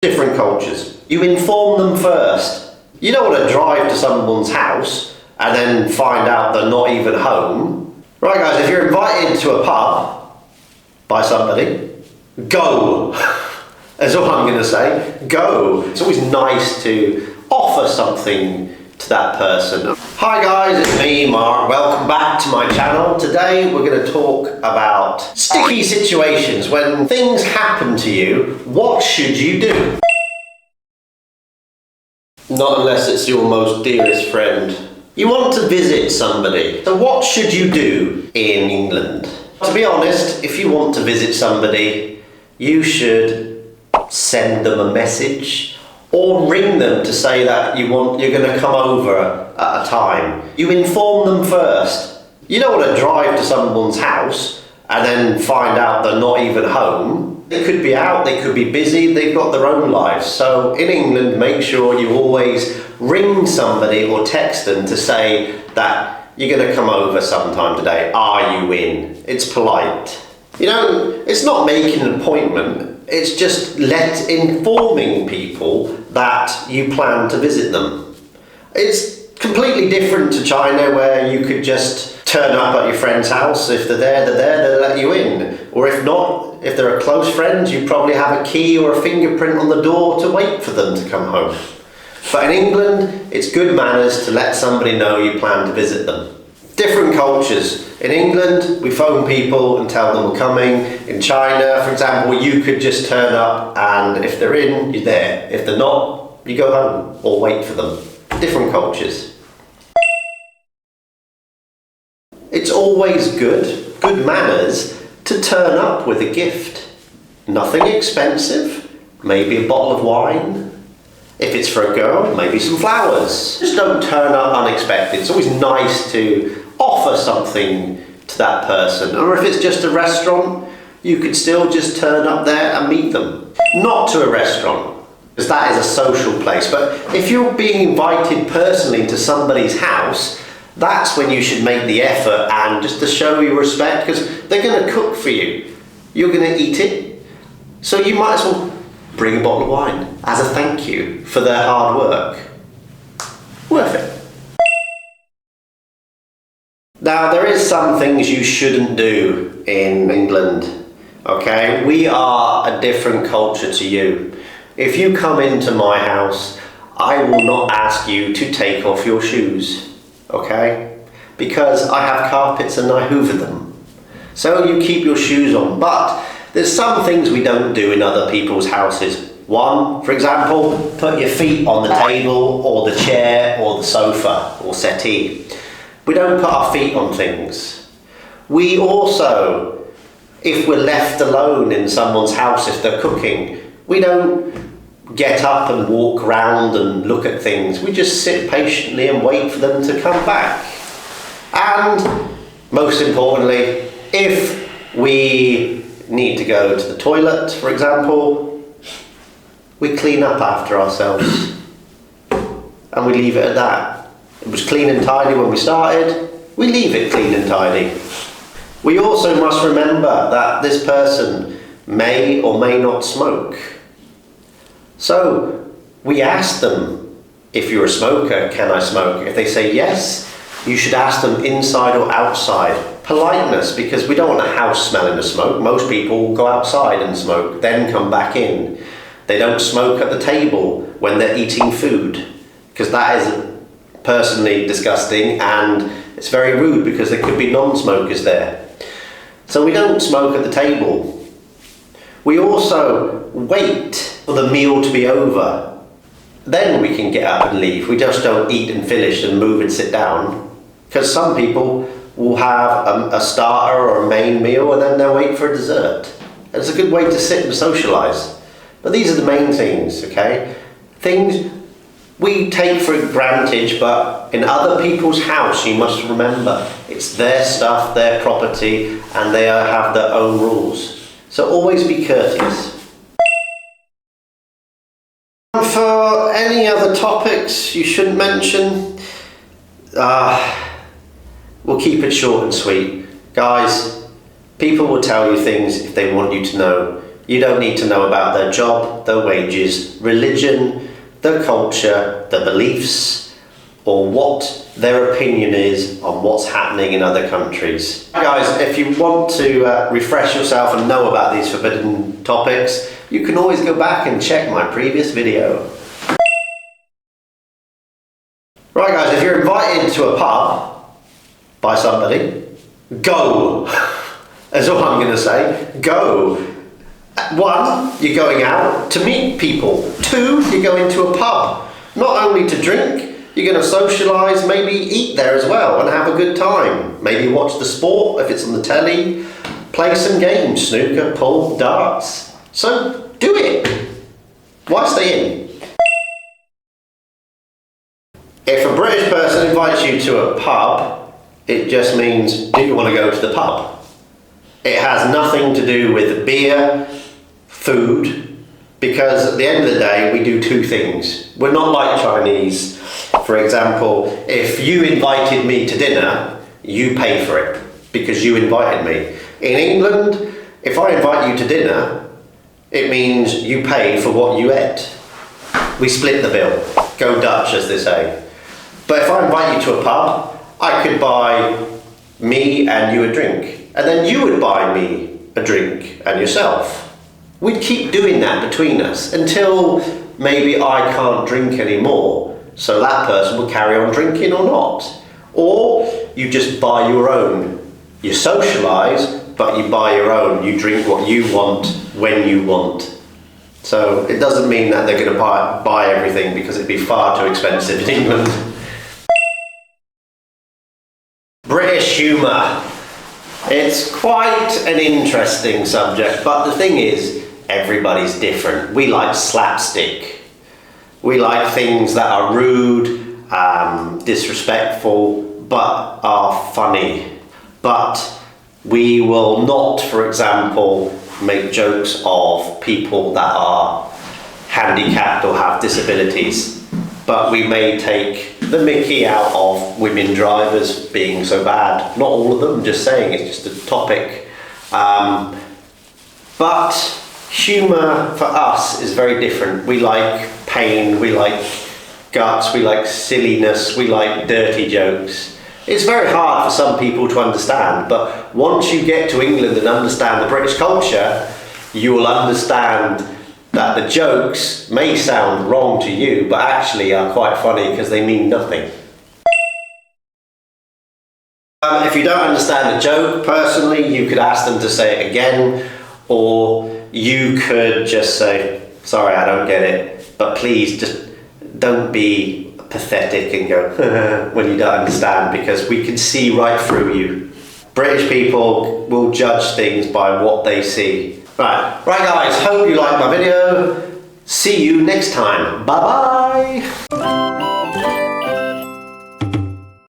Different cultures. You inform them first. You don't want to drive to someone's house and then find out they're not even home. Right guys, if you're invited to a pub by somebody, go. That's all I'm going to say. Go. It's always nice to offer something to that person. Hi guys, it's me, Mark. Welcome back to my channel. Today we're going to talk about sticky situations. When things happen to you, what should you do? Not unless it's your most dearest friend. You want to visit somebody. So what should you do in England? To be honest, if you want to visit somebody, you should send them a message or ring them to say that you're going to come over at a time. You inform them first. You don't want to drive to someone's house and then find out they're not even home. They could be out, they could be busy, they've got their own lives. So in England, make sure you always ring somebody or text them to say that you're going to come over sometime today. Are you in? It's polite. You know, it's not making an appointment. It's just informing people that you plan to visit them. It's completely different to China, where you could just turn up at your friend's house. If they're there, they'll let you in. Or if not, if they're close friends, you probably have a key or a fingerprint on the door to wait for them to come home. But in England, it's good manners to let somebody know you plan to visit them. Different cultures. In England, we phone people and tell them we're coming. In China, for example, you could just turn up, and if they're in, you're there. If they're not, you go home or wait for them. Different cultures. It's always good manners, to turn up with a gift. Nothing expensive, maybe a bottle of wine. If it's for a girl, maybe some flowers. Just don't turn up unexpected. It's always nice to offer something to that person. Or if it's just a restaurant, you could still just turn up there and meet them. Not to a restaurant, because that is a social place. But if you're being invited personally to somebody's house, that's when you should make the effort, and just to show your respect, because they're going to cook for you. You're going to eat it. So you might as well bring a bottle of wine as a thank you for their hard work. Worth it. Now, there is some things you shouldn't do in England, okay? We are a different culture to you. If you come into my house, I will not ask you to take off your shoes, okay? Because I have carpets and I hoover them. So you keep your shoes on. But there's some things we don't do in other people's houses. One, for example, put your feet on the table or the chair or the sofa or settee. We don't put our feet on things. We also, if we're left alone in someone's house, if they're cooking, we don't get up and walk around and look at things. We just sit patiently and wait for them to come back. And most importantly, if we need to go to the toilet, for example, we clean up after ourselves and we leave it at that. It was clean and tidy when we started, we leave it clean and tidy. We also must remember that this person may or may not smoke. So we ask them, if you're a smoker, can I smoke? If they say yes, you should ask them inside or outside. Politeness, because we don't want a house smelling of smoke. Most people go outside and smoke, then come back in. They don't smoke at the table when they're eating food, because that is personally disgusting, and it's very rude because there could be non-smokers there. So we don't smoke at the table. We also wait for the meal to be over. Then we can get up and leave. We just don't eat and finish and move and sit down, because some people will have a starter or a main meal and then they'll wait for a dessert. And it's a good way to sit and socialise. But these are the main things, okay? Things we take for granted, but in other people's house, you must remember, it's their stuff, their property, and they have their own rules. So always be courteous. For any other topics you shouldn't mention, we'll keep it short and sweet. Guys, people will tell you things if they want you to know. You don't need to know about their job, their wages, religion, their culture, their beliefs, or what their opinion is on what's happening in other countries. Guys, if you want to refresh yourself and know about these forbidden topics, you can always go back and check my previous video. Right guys, if you're invited to a pub by somebody, go. That's all I'm going to say. Go. 1, you're going out to meet people. 2, you're going to a pub. Not only to drink, you're going to socialise, maybe eat there as well and have a good time. Maybe watch the sport if it's on the telly. Play some games, snooker, pool, darts. So do it. Why stay in? If a British person invites you to a pub, it just means, do you want to go to the pub? It has nothing to do with beer, food, because at the end of the day, we do 2 things. We're not like Chinese. For example, if you invited me to dinner, you pay for it because you invited me. In England, if I invite you to dinner, it means you pay for what you ate. We split the bill. Go Dutch, as they say. But if I invite you to a pub, I could buy me and you a drink. And then you would buy me a drink and yourself. We'd keep doing that between us until maybe I can't drink anymore. So that person will carry on drinking or not. Or you just buy your own. You socialise, but you buy your own. You drink what you want when you want. So it doesn't mean that they're going to buy everything because it'd be far too expensive in England. British humour. It's quite an interesting subject, but the thing is, everybody's different. We like slapstick. We like things that are rude, disrespectful, but are funny. But we will not, for example, make jokes of people that are handicapped or have disabilities. But we may take the mickey out of women drivers being so bad. Not all of them, just saying, it's just a topic. But humour for us is very different. We like pain, we like guts, we like silliness, we like dirty jokes. It's very hard for some people to understand, but once you get to England and understand the British culture, you will understand that the jokes may sound wrong to you, but actually are quite funny because they mean nothing. If you don't understand a joke, personally, you could ask them to say it again, or you could just say, sorry, I don't get it, but please just don't be pathetic and go when you don't understand, because we can see right through you. British people will judge things by what they see. Right guys, hope you liked my video. See you next time. Bye bye.